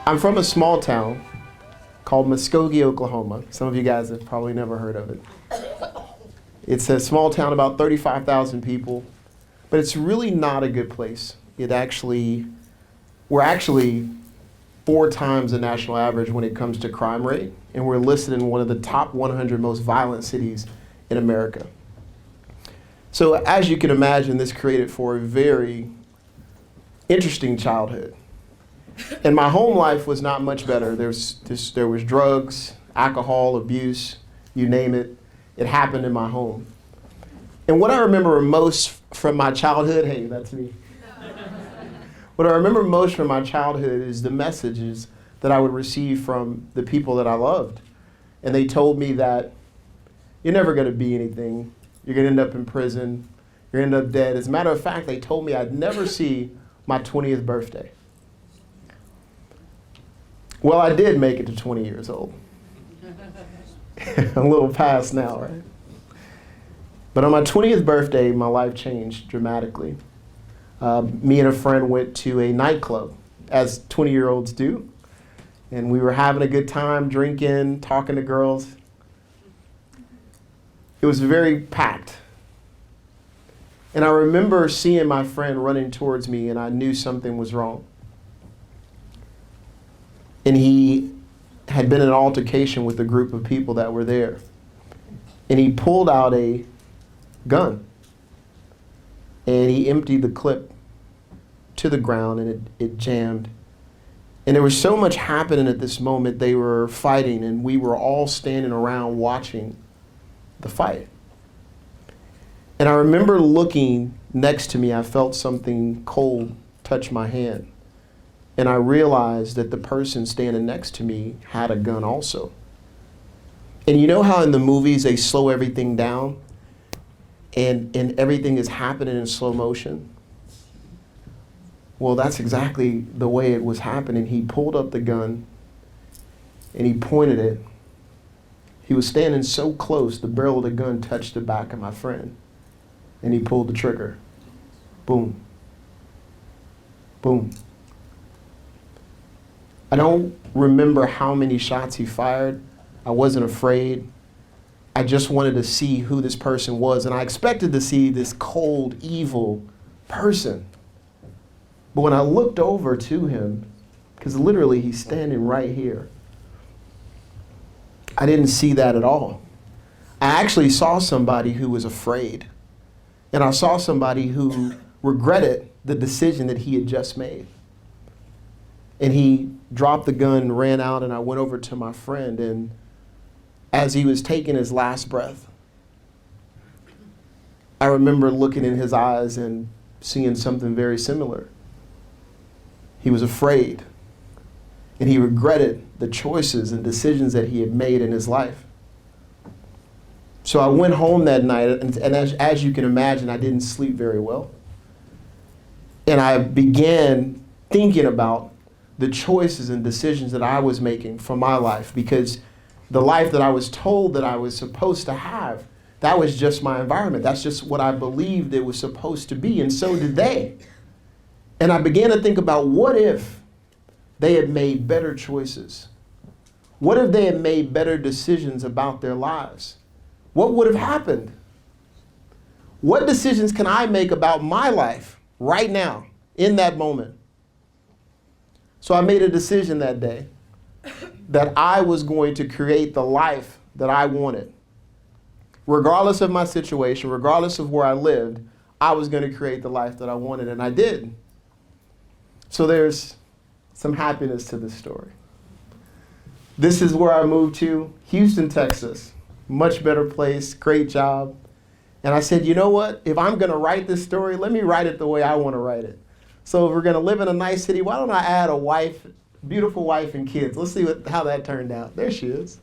I'm from a small town called Muskogee, Oklahoma. Some of you guys have probably never heard of it. It's a small town, about 35,000 people, but it's really not a good place. We're actually 4 times the national average when it comes to crime rate, and we're listed in one of the top 100 most violent cities in America. So as you can imagine, this created for a very interesting childhood. And my home life was not much better. There was drugs, alcohol, abuse, you name it. It happened in my home. And what I remember most from my childhood, hey, that's me. What I remember most from my childhood is the messages that I would receive from the people that I loved. And they told me that you're never going to be anything. You're going to end up in prison. You're going to end up dead. As a matter of fact, they told me I'd never see my 20th birthday. Well, I did make it to 20 years old. A little past now, right? But on my 20th birthday, my life changed dramatically. Me and a friend went to a nightclub, as 20-year-olds do. And we were having a good time, drinking, talking to girls. It was very packed. And I remember seeing my friend running towards me, and I knew something was wrong. And he had been in an altercation with a group of people that were there. And he pulled out a gun. And he emptied the clip to the ground, and it jammed. And there was so much happening at this moment. They were fighting, and we were all standing around watching the fight. And I remember looking next to me. I felt something cold touch my hand. And I realized that the person standing next to me had a gun also. And you know how in the movies they slow everything down and everything is happening in slow motion? Well, that's exactly the way it was happening. He pulled up the gun and he pointed it. He was standing so close, the barrel of the gun touched the back of my friend. And he pulled the trigger. Boom. Boom. I don't remember how many shots he fired. I wasn't afraid. I just wanted to see who this person was. And I expected to see this cold, evil person. But when I looked over to him, because literally he's standing right here, I didn't see that at all. I actually saw somebody who was afraid. And I saw somebody who regretted the decision that he had just made. And he dropped the gun, ran out, and I went over to my friend. And as he was taking his last breath, I remember looking in his eyes and seeing something very similar. He was afraid, and he regretted the choices and decisions that he had made in his life. So I went home that night, and as you can imagine, I didn't sleep very well. And I began thinking about the choices and decisions that I was making for my life, because the life that I was told that I was supposed to have, that was just my environment. That's just what I believed it was supposed to be, and so did they. And I began to think about, what if they had made better choices? What if they had made better decisions about their lives? What would have happened? What decisions can I make about my life right now, in that moment? So I made a decision that day that I was going to create the life that I wanted. Regardless of my situation, regardless of where I lived, I was going to create the life that I wanted, and I did. So there's some happiness to this story. This is where I moved to, Houston, Texas. Much better place, great job. And I said, you know what? If I'm going to write this story, let me write it the way I want to write it. So if we're going to live in a nice city, why don't I add a wife, beautiful wife and kids? Let's see how that turned out. There she is.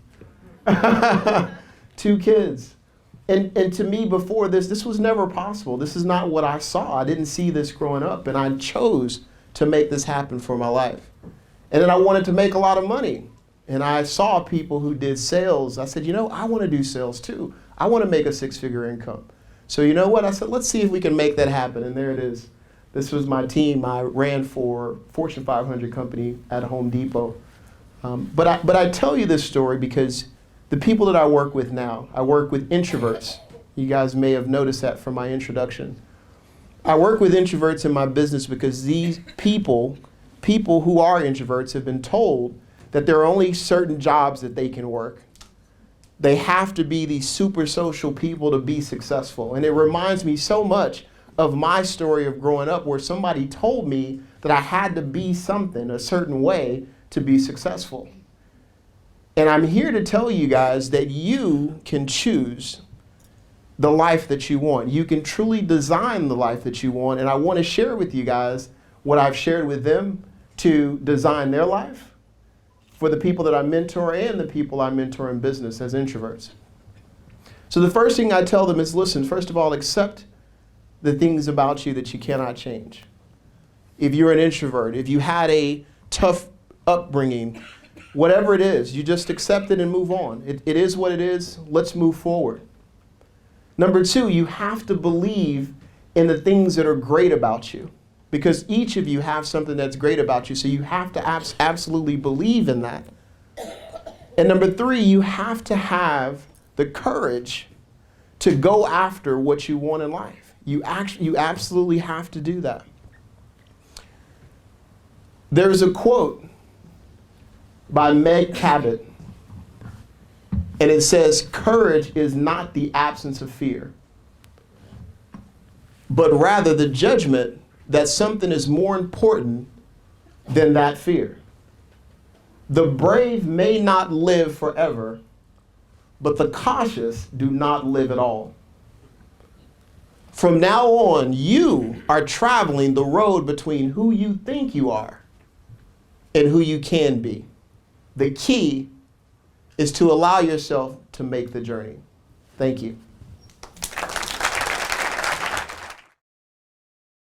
2 kids. And to me, before this was never possible. This is not what I saw. I didn't see this growing up, and I chose to make this happen for my life. And then I wanted to make a lot of money. And I saw people who did sales. I said, you know, I want to do sales too. I want to make a 6-figure income. So you know what? I said, let's see if we can make that happen. And there it is. This was my team. I ran for Fortune 500 company at Home Depot. But I tell you this story because the people that I work with now, I work with introverts. You guys may have noticed that from my introduction. I work with introverts in my business because these people who are introverts have been told that there are only certain jobs that they can work. They have to be these super social people to be successful. And it reminds me so much of my story of growing up where somebody told me that I had to be something a certain way to be successful. And I'm here to tell you guys that you can choose the life that you want. You can truly design the life that you want. And I want to share with you guys what I've shared with them to design their life for the people that I mentor and the people I mentor in business as introverts. So the first thing I tell them is, listen, first of all, accept the things about you that you cannot change. If you're an introvert, if you had a tough upbringing, whatever it is, you just accept it and move on. It is what it is. Let's move forward. Number two, you have to believe in the things that are great about you, because each of you have something that's great about you. So you have to absolutely believe in that. And number three, you have to have the courage to go after what you want in life. You absolutely have to do that. There's a quote by Meg Cabot, and it says, courage is not the absence of fear, but rather the judgment that something is more important than that fear. The brave may not live forever, but the cautious do not live at all. From now on, you are traveling the road between who you think you are and who you can be. The key is to allow yourself to make the journey. Thank you.